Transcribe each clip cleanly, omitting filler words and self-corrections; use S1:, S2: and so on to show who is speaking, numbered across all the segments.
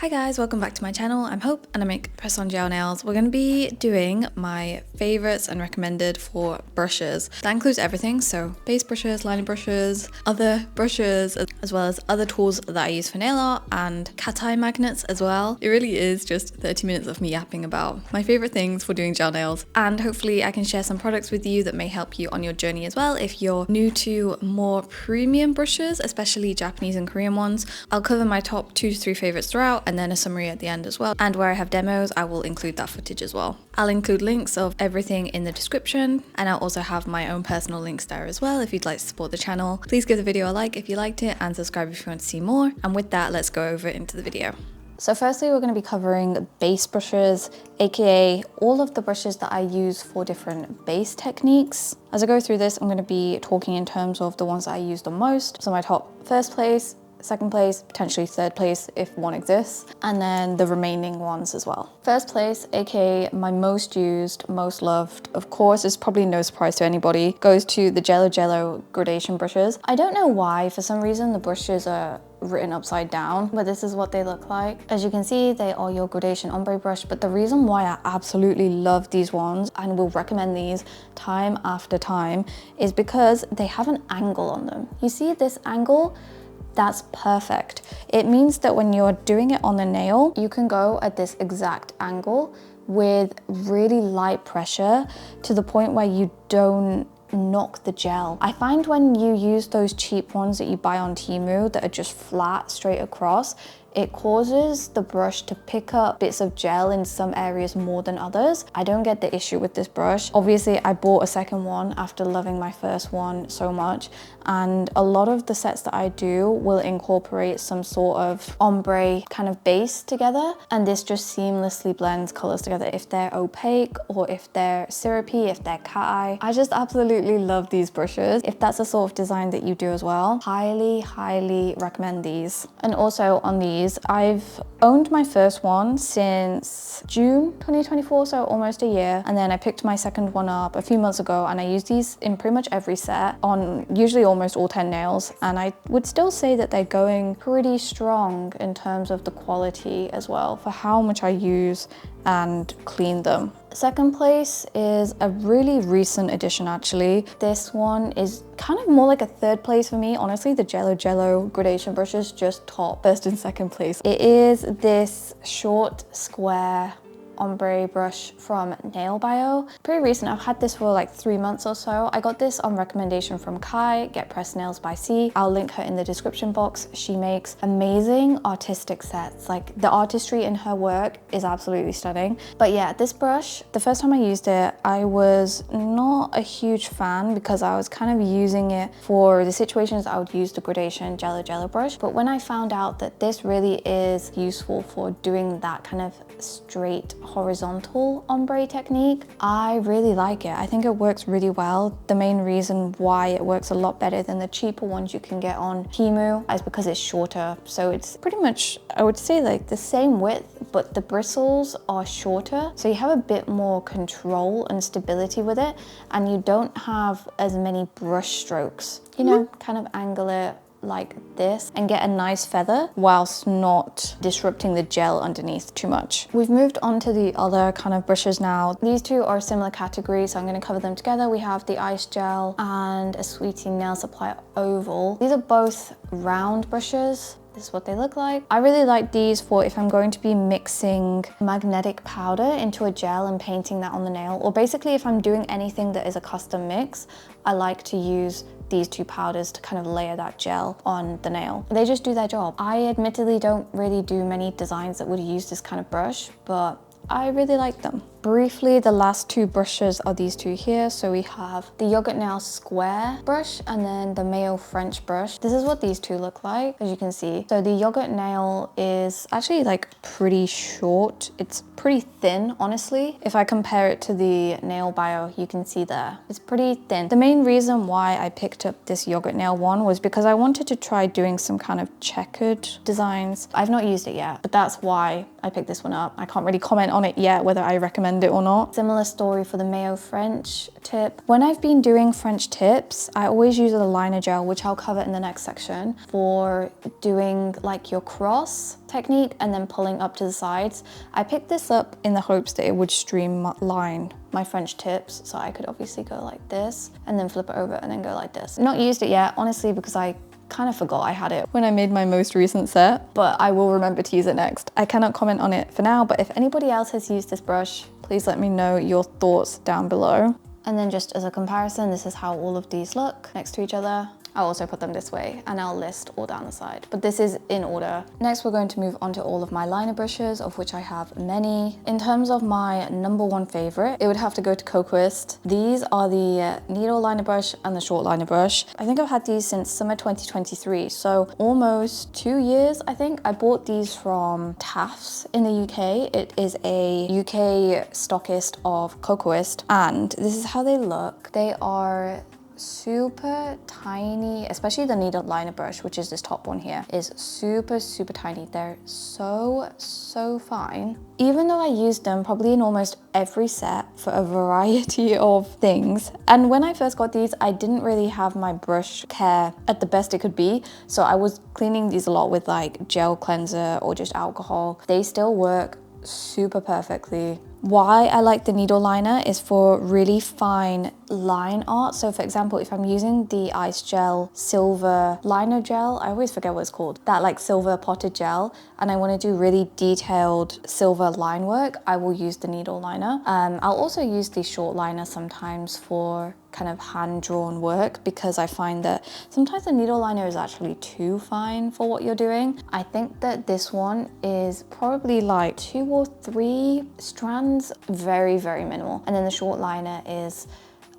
S1: Hi guys, welcome back to my channel. I'm Hope and I make press-on gel nails. We're going to be doing my favorites and recommended for brushes. That includes everything, so base brushes, liner brushes, other brushes, as well as other tools that I use for nail art and cat eye magnets as well. It really is just 30 minutes of me yapping about my favorite things for doing gel nails, and hopefully I can share some products with you that may help you on your journey as well if you're new to more premium brushes, especially Japanese and Korean ones. I'll cover my top 2 to 3 favorites throughout, and then a summary at the end as well. And where I have demos, I will include that footage as well. I'll include links of everything in the description, and I'll also have my own personal links there as well if you'd like to support the channel. Please give the video a like if you liked it and subscribe if you want to see more. And with that, let's go over into the video. So firstly, we're going to be covering base brushes, aka all of the brushes that I use for different base techniques. As I go through this, I'm going to be talking in terms of the ones that I use the most. So my top first place, second place, potentially third place if one exists, and then the remaining ones as well. First place, aka my most used, most loved, of course, is probably no surprise to anybody, goes to the Jello gradation brushes. I don't know why, for some reason the brushes are written upside down, but this is what they look like. As you can see, they are your gradation ombre brush, but the reason why I absolutely love these ones and will recommend these time after time is because they have an angle on them. You see this angle? That's perfect. It means that when you're doing it on the nail, you can go at this exact angle with really light pressure to the point where you don't knock the gel. I find when you use those cheap ones that you buy on Temu that are just flat straight across, it causes the brush to pick up bits of gel in some areas more than others. I don't get the issue with this brush. Obviously, I bought a second one after loving my first one so much, and a lot of the sets that I do will incorporate some sort of ombre kind of base together, and this just seamlessly blends colors together if they're opaque or if they're syrupy, if they're cat eye. I just absolutely love these brushes. If that's the sort of design that you do as well, highly recommend these. And also on these, I've owned my first one since June 2024, so almost a year, and then I picked my second one up a few months ago, and I use these in pretty much every set on usually almost all 10 nails, and I would still say that they're going pretty strong in terms of the quality as well for how much I use and clean them. Second place is a really recent addition actually. This one is kind of more like a third place for me. Honestly, the Jello gradation brushes just top first and second place. It is this short square ombre brush from Nail Bio. Pretty recent. I've had this for like 3 months or so. I got this on recommendation from Kai, Get Pressed Nails by C. I'll link her in the description box. She makes amazing artistic sets. Like the artistry in her work is absolutely stunning. But yeah, this brush, the first time I used it, I was not a huge fan because I was kind of using it for the situations I would use the gradation Jello brush. But when I found out that this really is useful for doing that kind of straight horizontal ombre technique, I really like it. I think it works really well. The main reason why it works a lot better than the cheaper ones you can get on Temu is because it's shorter. So it's pretty much, I would say, like the same width, but the bristles are shorter. So you have a bit more control and stability with it, and you don't have as many brush strokes. You know, kind of angle it like this and get a nice feather whilst not disrupting the gel underneath too much. We've moved on to the other kind of brushes now. These two are similar categories, so I'm going to cover them together. We have the Ice Gel and a Sweetie Nail Supply Oval. These are both round brushes. This is what they look like. I really like these for if I'm going to be mixing magnetic powder into a gel and painting that on the nail, or basically if I'm doing anything that is a custom mix, I like to use these two powders to kind of layer that gel on the nail. They just do their job. I admittedly don't really do many designs that would use this kind of brush, but I really like them. Briefly, the last two brushes are these two here. So we have the Yogurt Nail Square brush and then the Mayo French brush. This is what these two look like, as you can see. So the Yogurt Nail is actually like pretty short. It's pretty thin, honestly. If I compare it to the Nail Bio, you can see there, it's pretty thin. The main reason why I picked up this Yogurt Nail one was because I wanted to try doing some kind of checkered designs. I've not used it yet, but that's why I picked this one up. I can't really comment on it yet, whether I recommend recommend it or not. Similar story for the Mayo French tip. When I've been doing French tips, I always use the liner gel, which I'll cover in the next section, for doing like your cross technique and then pulling up to the sides. I picked this up in the hopes that it would streamline my French tips, so I could obviously go like this and then flip it over and then go like this. Not used it yet, honestly, because I kind of forgot I had it when I made my most recent set, but I will remember to use it next. I cannot comment on it for now, but if anybody else has used this brush, please let me know your thoughts down below. And then just as a comparison, this is how all of these look next to each other. I'll also put them this way and I'll list all down the side, but this is in order. Next, we're going to move on to all of my liner brushes, of which I have many. In terms of my #1 favorite, it would have to go to Coquist. These are the needle liner brush and the short liner brush. I think I've had these since summer 2023, so almost 2 years, I think. I bought these from Taft's in the UK. It is a UK stockist of Coquist, and this is how they look. They are super tiny, especially the needle liner brush, which is this top one here, is super tiny. They're so fine. Even though I used them probably in almost every set for a variety of things, and when I first got these, I didn't really have my brush care at the best it could be, so I was cleaning these a lot with like gel cleanser or just alcohol. They still work super perfectly. Why I like the needle liner is for really fine line art. So for example, if I'm using the Ice Gel Silver Liner Gel, I always forget what it's called, that like silver potted gel, and I want to do really detailed silver line work, I will use the needle liner. I'll also use the short liner sometimes for kind of hand-drawn work, because I find that sometimes the needle liner is actually too fine for what you're doing. I think that this one is probably like 2 or 3 strands, very minimal, and then the short liner is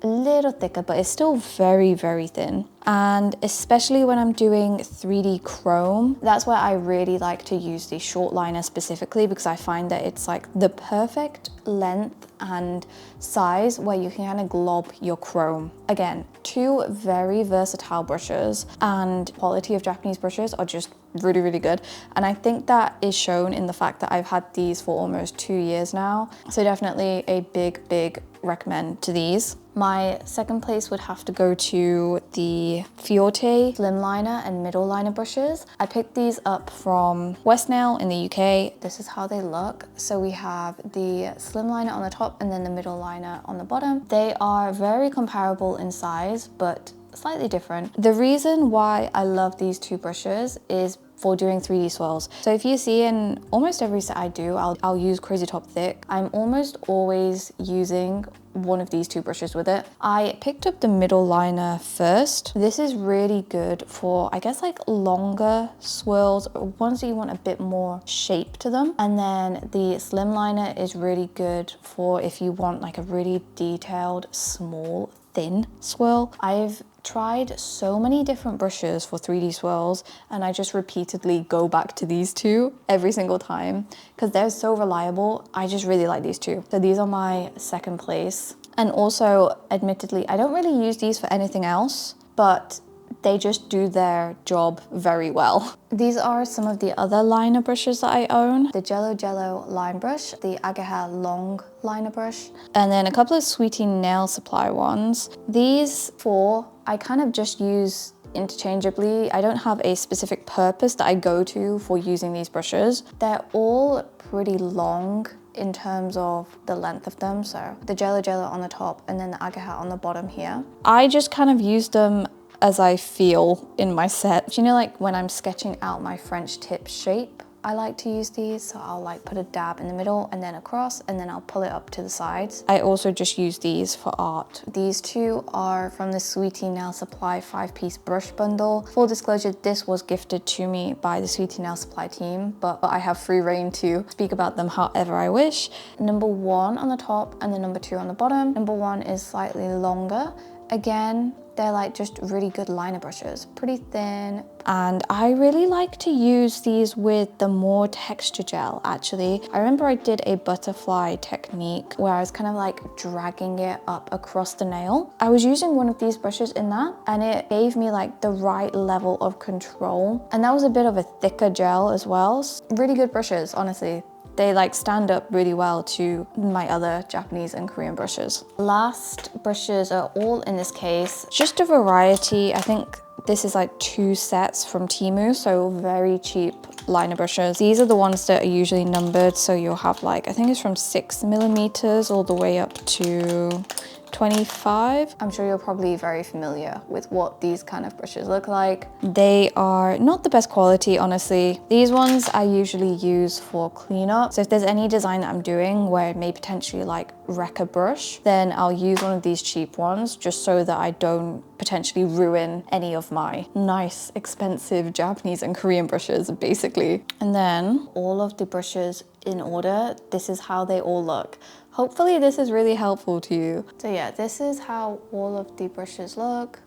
S1: a little thicker, but it's still very thin. And especially when I'm doing 3D chrome, that's where I really like to use the short liner specifically, because I find that it's like the perfect length and size where you can kind of glob your chrome. Again, 2 very versatile brushes, and quality of Japanese brushes are just really good. And I think that is shown in the fact that I've had these for almost 2 years now. So definitely a big recommend to these. My second place would have to go to the Fiorte slim liner and middle liner brushes. I picked these up from Westnail in the UK. This is how they look. So we have the slim liner on the top and then the middle liner on the bottom. They are very comparable in size, but slightly different. The reason why I love these 2 brushes is for doing 3D swirls. So if you see in almost every set I do, I'll use Crazy Top Thick. I'm almost always using one of these 2 brushes with it. I picked up the middle liner first. This is really good for, I guess, like longer swirls, ones that you want a bit more shape to them. And then the slim liner is really good for if you want like a really detailed, small, thin swirl. I've tried so many different brushes for 3D swirls, and I just repeatedly go back to these 2 every single time because they're so reliable. I just really like these 2. So these are my second place. And also, admittedly, I don't really use these for anything else, but they just do their job very well. These are some of the other liner brushes that I own. The Jello line brush, the Ageha long liner brush, and then a couple of Sweetie nail supply ones. These 4, I kind of just use interchangeably. I don't have a specific purpose that I go to for using these brushes. They're all pretty long in terms of the length of them. So the Jello on the top and then the Ageha on the bottom here. I just kind of use them as I feel in my set. You know, like when I'm sketching out my French tip shape, I like to use these. So I'll like put a dab in the middle and then across, and then I'll pull it up to the sides. I also just use these for art. These 2 are from the Sweetie Nail Supply 5-piece brush bundle. Full disclosure, this was gifted to me by the Sweetie Nail Supply team, but I have free reign to speak about them however I wish. #1 on the top and the #2 on the bottom. #1 is slightly longer. Again, they're like just really good liner brushes, pretty thin. And I really like to use these with the more texture gel, actually. I remember I did a butterfly technique where I was kind of like dragging it up across the nail. I was using one of these brushes in that, and it gave me like the right level of control. And that was a bit of a thicker gel as well. Really good brushes, honestly. they like stand up really well to my other Japanese and Korean brushes. Last brushes are all in this case, just a variety. I think this is like 2 sets from Temu, so very cheap liner brushes. These are the ones that are usually numbered, so you'll have like, I think it's from 6mm all the way up to 25. I'm sure you're probably very familiar with what these kind of brushes look like. They are not the best quality, honestly. These ones I usually use for cleanup. So if there's any design that I'm doing where it may potentially like wreck a brush, then I'll use one of these cheap ones just so that I don't potentially ruin any of my nice, expensive Japanese and Korean brushes, basically. And then all of the brushes in order, this is how they all look. Hopefully this is really helpful to you. So yeah, this is how all of the brushes look.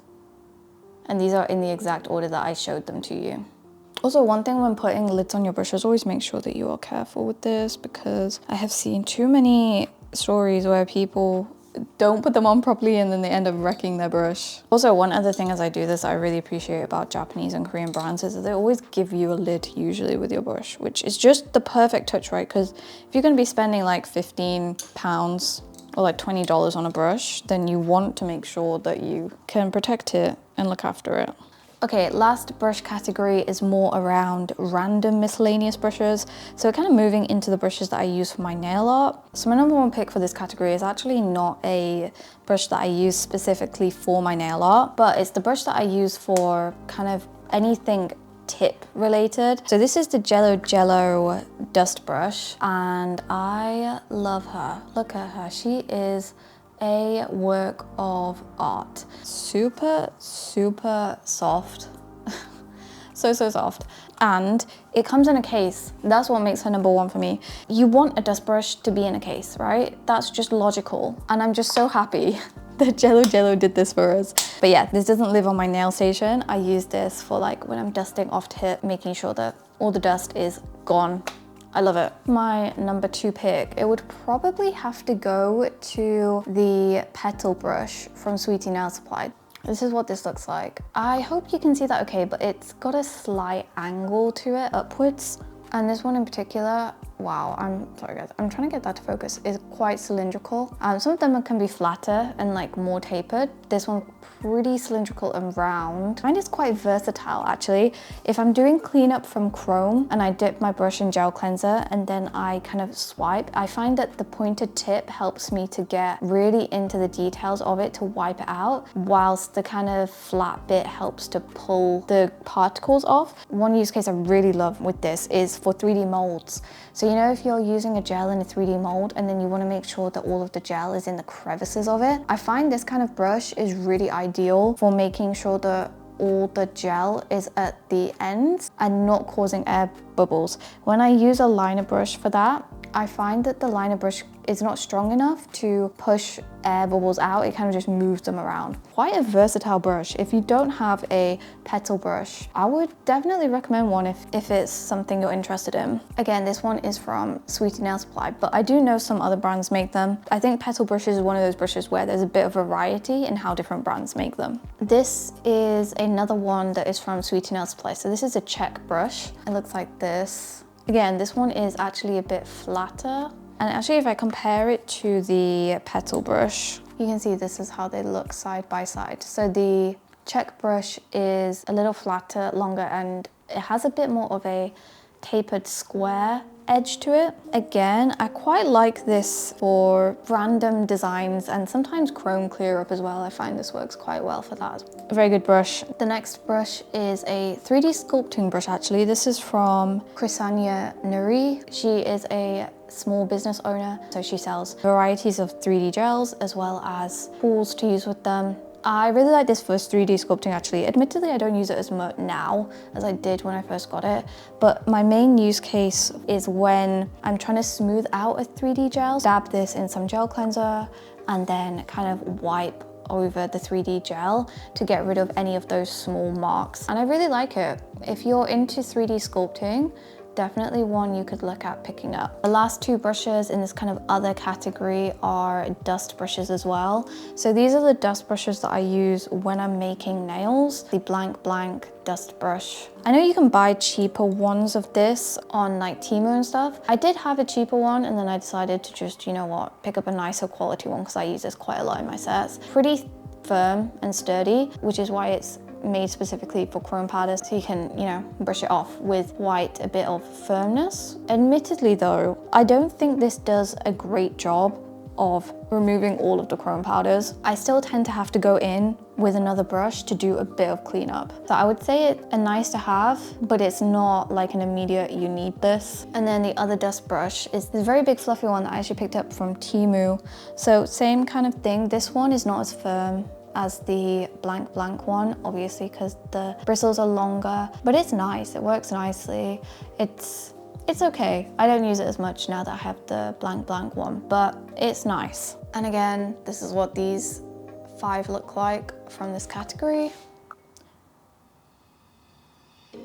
S1: And these are in the exact order that I showed them to you. Also, one thing when putting lids on your brushes, always make sure that you are careful with this, because I have seen too many stories where people don't put them on properly and then they end up wrecking their brush. Also, one other thing as I do this I really appreciate about Japanese and Korean brands is that they always give you a lid usually with your brush, which is just the perfect touch, right? Because if you're going to be spending like £15 or like $20 on a brush, then you want to make sure that you can protect it and look after it. Okay, last brush category is more around random miscellaneous brushes. So we're kind of moving into the brushes that I use for my nail art. So my number 1 pick for this category is actually not a brush that I use specifically for my nail art, but it's the brush that I use for kind of anything tip related. So this is the Jello dust brush, and I love her. Look at her, she is a work of art. Super soft. so soft. And it comes in a case. That's what makes her number 1 for me. You want a dust brush to be in a case, right? That's just logical. And I'm just so happy that Jello did this for us. But yeah, this doesn't live on my nail station. I use this for like when I'm dusting off tip, making sure that all the dust is gone. I love it. My number 2 pick, it would probably have to go to the petal brush from Sweetie Nail Supply. This is what this looks like. I hope you can see that okay, but it's got a slight angle to it upwards. And this one in particular, wow, I'm sorry guys, I'm trying to get that to focus, is quite cylindrical. Some of them can be flatter and like more tapered. This one pretty cylindrical and round. Mine is quite versatile actually. If I'm doing cleanup from chrome and I dip my brush in gel cleanser and then I kind of swipe, I find that the pointed tip helps me to get really into the details of it to wipe it out, whilst the kind of flat bit helps to pull the particles off. One use case I really love with this is for 3D molds. So you know, if you're using a gel in a 3D mold and then you want to make sure that all of the gel is in the crevices of it, I find this kind of brush is really ideal for making sure that all the gel is at the ends and not causing air bubbles. When I use a liner brush for that, I find that the liner brush is not strong enough to push air bubbles out. It kind of just moves them around. Quite a versatile brush. If you don't have a petal brush, I would definitely recommend one if it's something you're interested in. Again, this one is from Sweetie Nail Supply, but I do know some other brands make them. I think petal brushes is one of those brushes where there's a bit of variety in how different brands make them. This is another one that is from Sweetie Nail Supply. So this is a check brush. It looks like this. Again, this one is actually a bit flatter. And actually, if I compare it to the petal brush, you can see this is how they look side by side. So the check brush is a little flatter, longer, and it has a bit more of a tapered square edge to it. Again, I quite like this for random designs and sometimes chrome clear up as well. I find this works quite well for that. A very good brush. The next brush is a 3D sculpting brush actually. This is from Krisanya Nuri. She is a small business owner, so she sells varieties of 3D gels as well as tools to use with them. I really like this for 3D sculpting actually. Admittedly, I don't use it as much now as I did when I first got it, but my main use case is when I'm trying to smooth out a 3D gel. Dab this in some gel cleanser and then kind of wipe over the 3D gel to get rid of any of those small marks. And I really like it. If you're into 3D sculpting, definitely one you could look at picking up. The last two brushes in this kind of other category are dust brushes as well. So these are the dust brushes that I use when I'm making nails. The blank blank dust brush. I know you can buy cheaper ones of this on like Temu and stuff. I did have a cheaper one and then I decided to just, you know what, pick up a nicer quality one because I use this quite a lot in my sets. Pretty firm and sturdy, which is why it's made specifically for chrome powders, so you can, you know, brush it off with quite a bit of firmness. Admittedly though, I don't think this does a great job of removing all of the chrome powders. I still tend to have to go in with another brush to do a bit of cleanup. So I would say it's a nice to have, but it's not like an immediate you need this. And then the other dust brush is this very big fluffy one that I actually picked up from Temu. So same kind of thing. This one is not as firm as the blank blank one, obviously because the bristles are longer, but it's nice, it works nicely. It's okay. I don't use it as much now that I have the blank blank one, but it's nice. And again, this is what these 5 look like from this category.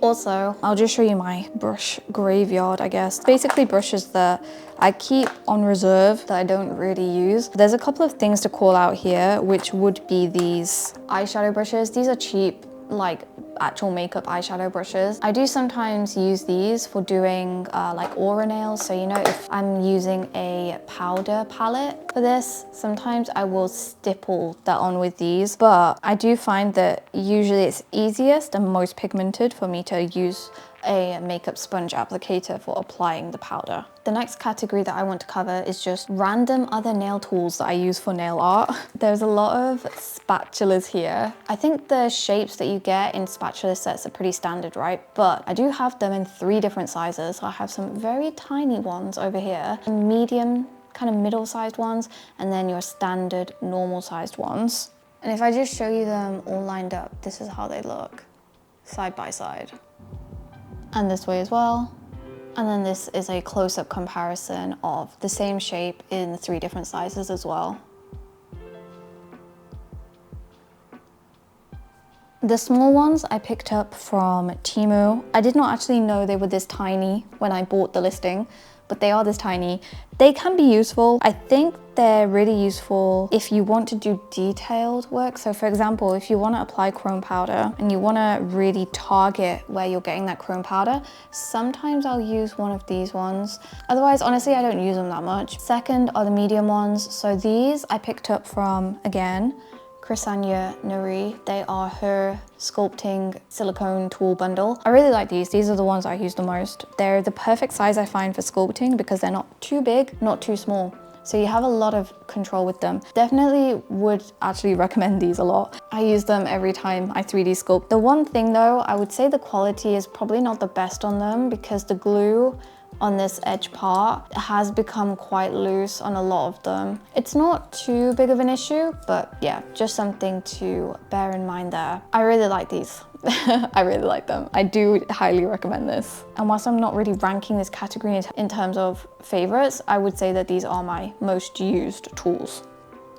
S1: Also, I'll just show you my brush graveyard, I guess. Basically brushes that I keep on reserve that I don't really use. There's a couple of things to call out here, which would be these eyeshadow brushes. These are cheap, like actual makeup eyeshadow brushes. I do sometimes use these for doing like aura nails. So, you know, if I'm using a powder palette for this, sometimes I will stipple that on with these. But I do find that usually it's easiest and most pigmented for me to use a makeup sponge applicator for applying the powder. The next category that I want to cover is just random other nail tools that I use for nail art. There's a lot of spatulas here. I think the shapes that you get in spatula sets are pretty standard, right? But I do have them in 3 different sizes. So I have some very tiny ones over here, medium, kind of middle-sized ones, and then your standard normal-sized ones. And if I just show you them all lined up, this is how they look, side by side. And this way as well. And then this is a close-up comparison of the same shape in 3 different sizes as well. The small ones I picked up from Temu. I did not actually know they were this tiny when I bought the listing, but they are this tiny. They can be useful. I think they're really useful if you want to do detailed work. So for example, if you want to apply chrome powder and you want to really target where you're getting that chrome powder, sometimes I'll use one of these ones. Otherwise, honestly, I don't use them that much. Second are the medium ones. So these I picked up from, again, Chrisanya Nuri. They are her sculpting silicone tool bundle. I really like these. These are the ones I use the most. They're the perfect size I find for sculpting because they're not too big, not too small. So you have a lot of control with them. Definitely would actually recommend these a lot. I use them every time I 3D sculpt. The one thing though, I would say the quality is probably not the best on them because the glue on this edge part has become quite loose on a lot of them. It's not too big of an issue, but yeah, just something to bear in mind there. I really like these. I really like them. I do highly recommend this. And whilst I'm not really ranking this category in terms of favorites, I would say that these are my most used tools.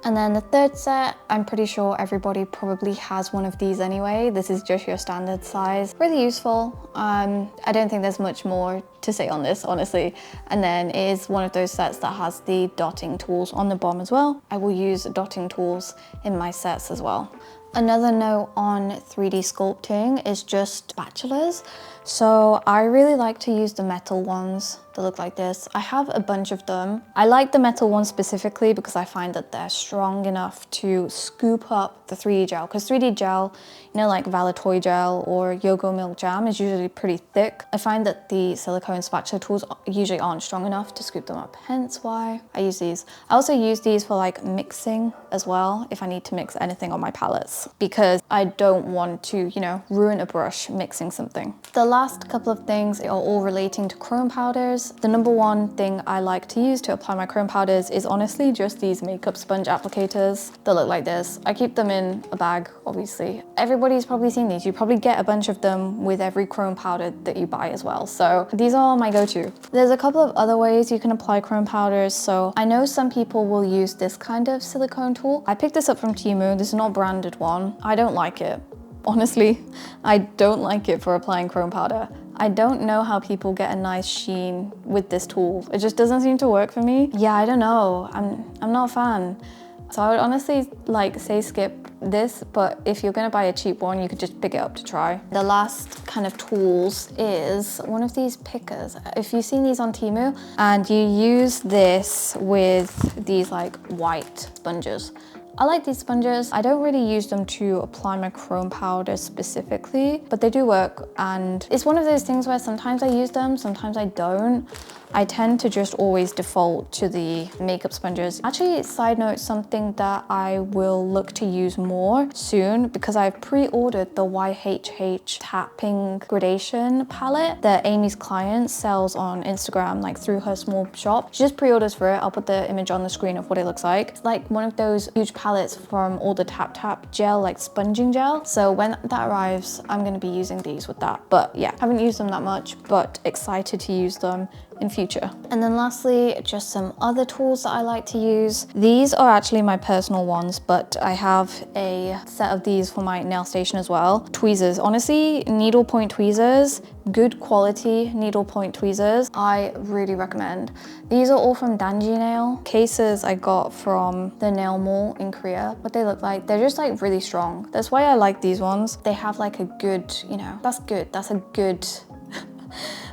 S1: And then the third set, I'm pretty sure everybody probably has one of these anyway. This is just your standard size. Really useful. I don't think there's much more to say on this, honestly. And then it is one of those sets that has the dotting tools on the bottom as well. I will use dotting tools in my sets as well. Another note on 3D sculpting is just spatulas. So I really like to use the metal ones that look like this. I have a bunch of them. I like the metal ones specifically because I find that they're strong enough to scoop up the 3D gel. Because 3D gel, you know, like Valatoy gel or Yogo Milk Jam is usually pretty thick. I find that the silicone spatula tools usually aren't strong enough to scoop them up, hence why I use these. I also use these for like mixing as well if I need to mix anything on my palettes because I don't want to, you know, ruin a brush mixing something. The last couple of things are all relating to chrome powders. The number one thing I like to use to apply my chrome powders is honestly just these makeup sponge applicators that look like this. I keep them in a bag, obviously. Everybody's probably seen these. You probably get a bunch of them with every chrome powder that you buy as well. So these are my go-to. There's a couple of other ways you can apply chrome powders. So I know some people will use this kind of silicone tool. I picked this up from Temu. This is not a branded one. I don't like it. Honestly, I don't like it for applying chrome powder. I don't know how people get a nice sheen with this tool. It just doesn't seem to work for me. Yeah, I don't know. I'm not a fan. So I would honestly like say skip this, but if you're gonna buy a cheap one, you could just pick it up to try. The last kind of tools is one of these pickers. If you've seen these on Temu, and you use this with these like white sponges. I like these sponges. I don't really use them to apply my chrome powder specifically, but they do work. And it's one of those things where sometimes I use them, sometimes I don't. I tend to just always default to the makeup sponges. Actually, side note, something that I will look to use more soon, because I've pre-ordered the YHH tapping gradation palette that Amy's client sells on Instagram, like through her small shop. She just pre-orders for it. I'll put the image on the screen of what it looks like. It's like one of those huge palettes from all the tap gel, like sponging gel. So when that arrives, I'm gonna be using these with that. But yeah, haven't used them that much, but excited to use them in future. And then lastly, just some other tools that I like to use. These are actually my personal ones, but I have a set of these for my nail station as well. Tweezers, honestly, needlepoint tweezers, good quality needlepoint tweezers, I really recommend. These are all from Danji Nail. Cases I got from the nail mall in Korea. What they look like, they're just like really strong. That's why I like these ones. They have like a good, you know, that's good. That's a good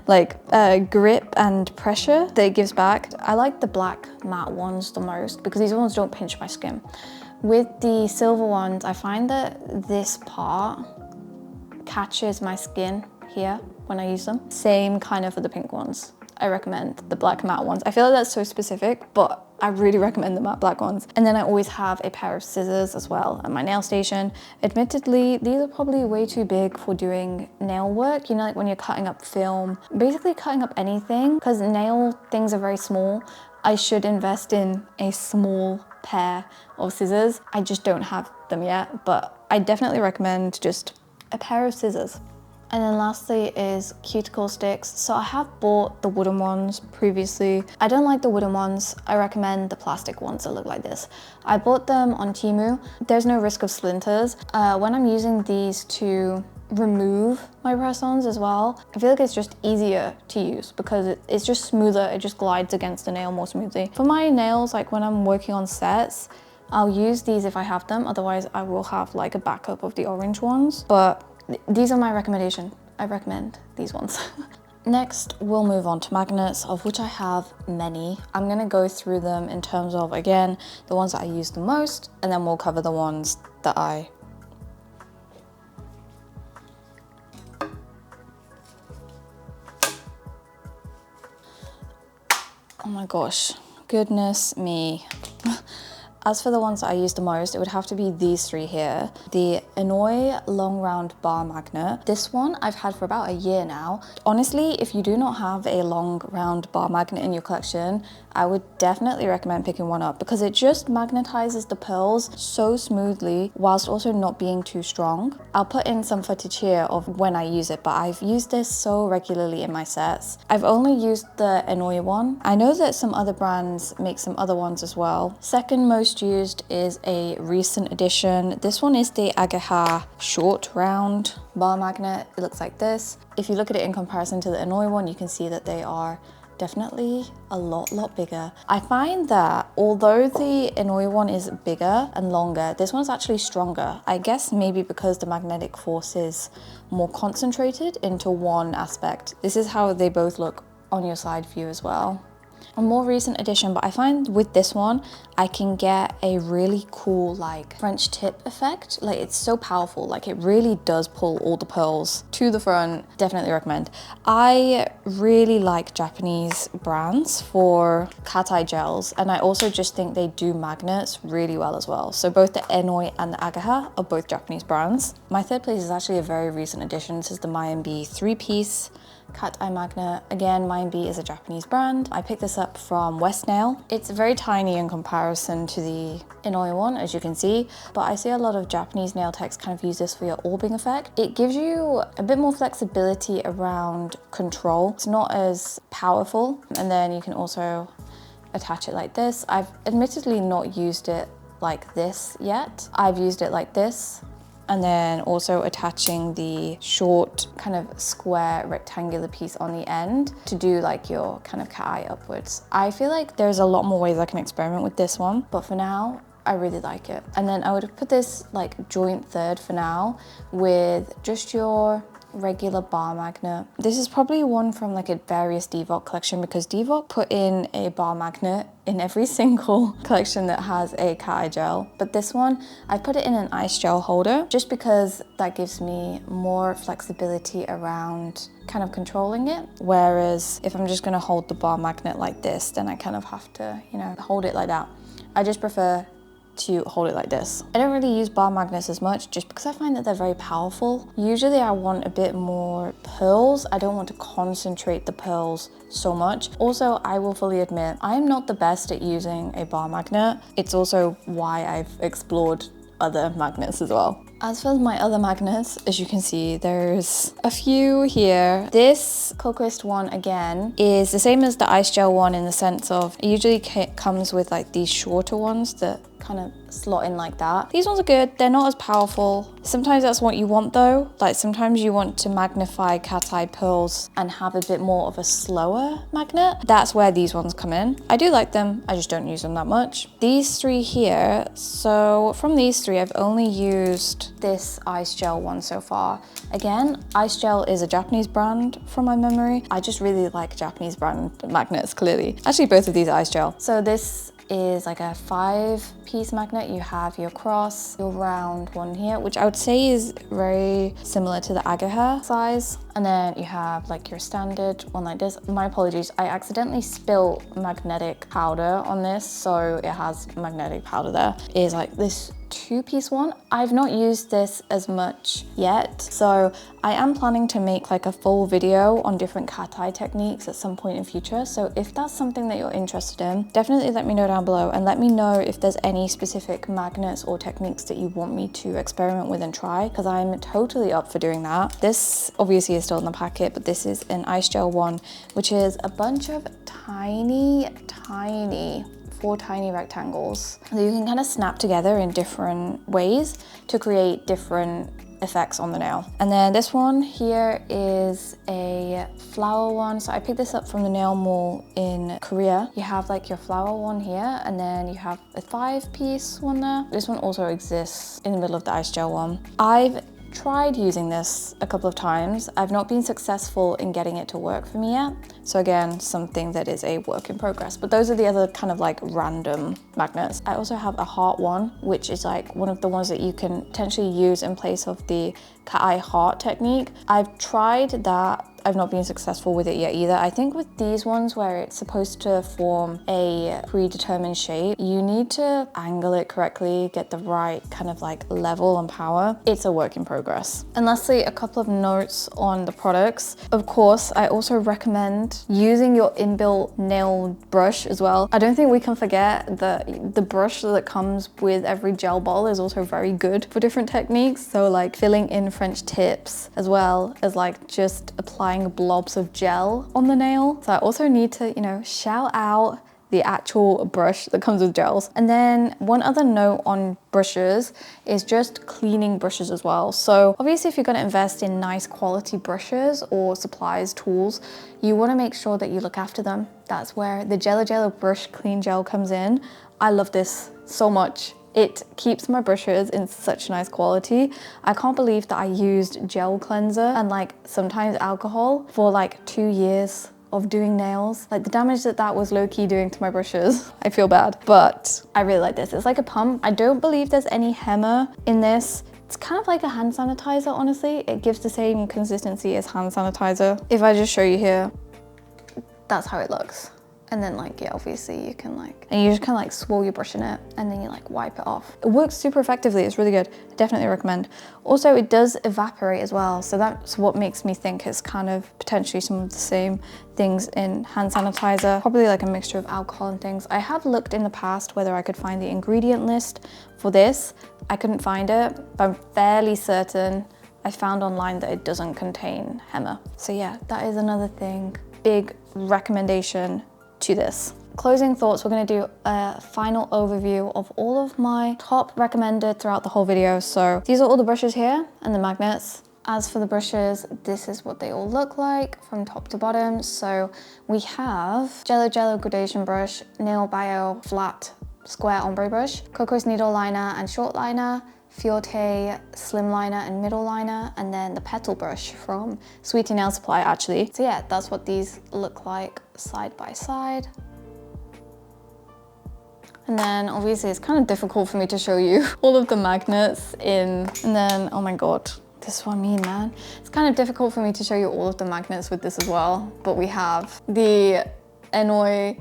S1: like grip and pressure that it gives back. I like the black matte ones the most because these ones don't pinch my skin. With the silver ones, I find that this part catches my skin here when I use them. Same kind of for the pink ones. I recommend the black matte ones. I feel like that's so specific, but I really recommend the matte black ones. And then I always have a pair of scissors as well at my nail station. Admittedly, these are probably way too big for doing nail work. You know, like when you're cutting up film, basically cutting up anything, because nail things are very small. I should invest in a small pair of scissors. I just don't have them yet, but I definitely recommend just a pair of scissors. And then lastly is cuticle sticks. So I have bought the wooden ones previously. I don't like the wooden ones. I recommend the plastic ones that look like this. I bought them on Temu. There's no risk of splinters. When I'm using these to remove my press-ons as well, I feel like it's just easier to use because it's just smoother. It just glides against the nail more smoothly. For my nails, like when I'm working on sets, I'll use these if I have them. Otherwise, I will have like a backup of the orange ones. But these are my recommendation. I recommend these ones. Next, we'll move on to magnets, of which I have many. I'm gonna go through them in terms of, again, the ones that I use the most, and then we'll cover the ones that I... Oh my gosh, goodness me. As for the ones that I use the most, it would have to be these three here. The Annoy long round bar magnet. This one I've had for about a year now. Honestly, if you do not have a long round bar magnet in your collection, I would definitely recommend picking one up because it just magnetizes the pearls so smoothly whilst also not being too strong. I'll put in some footage here of when I use it, but I've used this so regularly in my sets. I've only used the Annoy one. I know that some other brands make some other ones as well. Second most used is a recent addition. This one is the Ageha short round bar magnet. It looks like this. If you look at it in comparison to the Annoy one, you can see that they are definitely a lot bigger. I find that although the Annoy one is bigger and longer, this one's actually stronger. I guess maybe because the magnetic force is more concentrated into one aspect. This is how they both look on your side view as well. A more recent addition, but I find with this one, I can get a really cool like French tip effect. Like it's so powerful, like it really does pull all the pearls to the front. Definitely recommend. I really like Japanese brands for cat eye gels, and I also just think they do magnets really well as well. So both the Annoy and the Ageha are both Japanese brands. My third place is actually a very recent addition. This is the Mayimbe 3-piece cat eye magnet. Again, Mayimbe is a Japanese brand. I picked this up from West Nail. It's very tiny in comparison to the Annoy one, as you can see, but I see a lot of Japanese nail techs kind of use this for your orbing effect. It gives you a bit more flexibility around control. It's not as powerful, and then you can also attach it like this. I've admittedly not used it like this yet. I've used it like this and then also attaching the short kind of square rectangular piece on the end to do like your kind of cat eye upwards. I feel like there's a lot more ways I can experiment with this one, but for now, I really like it. And then I would put this like joint third for now with just your regular bar magnet. This is probably one from like a various Devoc collection, because Devoc put in a bar magnet in every single collection that has a cat eye gel. But this one, I put it in an ice gel holder just because that gives me more flexibility around kind of controlling it. Whereas if I'm just gonna hold the bar magnet like this, then I kind of have to, you know, hold it like that. I just prefer to hold it like this. I don't really use bar magnets as much just because I find that they're very powerful. Usually I want a bit more pearls. I don't want to concentrate the pearls so much. Also, I will fully admit, I am not the best at using a bar magnet. It's also why I've explored other magnets as well. As for my other magnets, as you can see, there's a few here. This Coquist one, again, is the same as the ice gel one in the sense of it usually comes with like these shorter ones that kind of slot in like that. These ones are good. They're not as powerful. Sometimes that's what you want though. Like sometimes you want to magnify cat eye pearls and have a bit more of a slower magnet. That's where these ones come in. I do like them. I just don't use them that much. These three here. So from these three, I've only used this ice gel one so far. Again, ice gel is a Japanese brand from my memory. I just really like Japanese brand magnets, clearly. Actually, both of these are ice gel. So this is like a 5-piece magnet. You have your cross, your round one here, which I would say is very similar to the Ageha size. And then you have like your standard one like this. My apologies, I accidentally spilled magnetic powder on this, so it has magnetic powder there. It is like this 2-piece one. I've not used this as much yet, so I am planning to make like a full video on different cat eye techniques at some point in future. So if that's something that you're interested in, definitely let me know down below, and let me know if there's any specific magnets or techniques that you want me to experiment with and try, because I'm totally up for doing that. This obviously is still in the packet, but this is an ice gel one, which is a bunch of tiny 4 tiny rectangles that you can kind of snap together in different ways to create different effects on the nail. And then this one here is a flower one. So I picked this up from the nail mall in Korea. You have like your flower one here, and then you have a 5-piece one there. This one also exists in the middle of the ice gel one. I've tried using this a couple of times. I've not been successful in getting it to work for me yet. So again, something that is a work in progress. But those are the other kind of like random magnets. I also have a heart one, which is like one of the ones that you can potentially use in place of the cat eye heart technique. I've tried that. I've not been successful with it yet either. I think with these ones where it's supposed to form a predetermined shape, you need to angle it correctly, get the right kind of like level and power. It's a work in progress. And lastly, a couple of notes on the products. Of course, I also recommend using your inbuilt nail brush as well. I don't think we can forget that the brush that comes with every gel bottle is also very good for different techniques. So like filling in French tips, as well as like just applying blobs of gel on the nail. So I also need to, you know, shout out the actual brush that comes with gels. And then one other note on brushes is just cleaning brushes as well. So obviously if you're going to invest in nice quality brushes or supplies, tools, you want to make sure that you look after them. That's where the Jello brush clean gel comes in. I love this so much. It keeps my brushes in such nice quality. I can't believe that I used gel cleanser and like sometimes alcohol for like 2 years of doing nails. Like the damage that was low-key doing to my brushes. I feel bad, but I really like this. It's like a pump. I don't believe there's any Henna in this. It's kind of like a hand sanitizer, honestly. It gives the same consistency as hand sanitizer. If I just show you here, that's how it looks. And then like, yeah, obviously you can like, and you just kind of like swirl your brush in it and then you like wipe it off. It works super effectively. It's really good. I definitely recommend. Also, it does evaporate as well. So that's what makes me think it's kind of potentially some of the same things in hand sanitizer, probably like a mixture of alcohol and things. I have looked in the past whether I could find the ingredient list for this. I couldn't find it, but I'm fairly certain I found online that it doesn't contain Henna. So yeah, that is another thing. Big recommendation to this. closing thoughts, we're going to do a final overview of all of my top recommended throughout the whole video. So these are all the brushes here and the magnets. As for the brushes, this is what they all look like from top to bottom. So we have Jello gradation brush, Nail Bio flat square ombre brush, Coco's needle liner and short liner, Fiorte slim liner and middle liner, and then the petal brush from Sweetie Nail Supply actually. So yeah, that's what these look like side by side. And then obviously it's kind of difficult for me to show you all of the magnets in, and then, oh my God, this is what I mean, man. It's kind of difficult for me to show you all of the magnets with this as well, but we have the Enoi,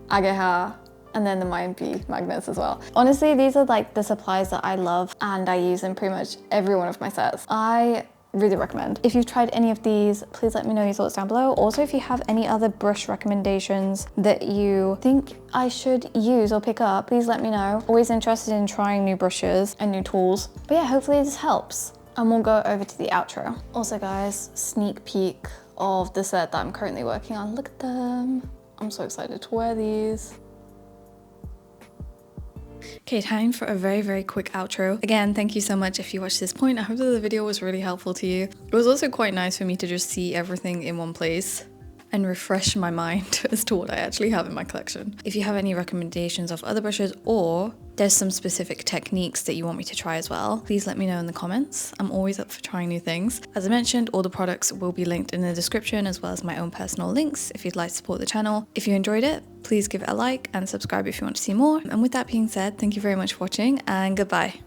S1: Ageha, and then the Mayimpi magnets as well. Honestly, these are like the supplies that I love and I use in pretty much every one of my sets. I really recommend. If you've tried any of these, please let me know your thoughts down below. Also, if you have any other brush recommendations that you think I should use or pick up, please let me know. Always interested in trying new brushes and new tools. But yeah, hopefully this helps. And we'll go over to the outro. Also guys, sneak peek of the set that I'm currently working on. Look at them. I'm so excited to wear these. Okay, time for a very quick outro. Again, thank you so much if you watched this point. I hope that the video was really helpful to you. It was also quite nice for me to just see everything in one place and refresh my mind as to what I actually have in my collection. If you have any recommendations of other brushes, or there's some specific techniques that you want me to try as well, please let me know in the comments. I'm always up for trying new things. As I mentioned, all the products will be linked in the description, as well as my own personal links if you'd like to support the channel. If you enjoyed it, please give it a like and subscribe if you want to see more. And with that being said, thank you very much for watching and goodbye.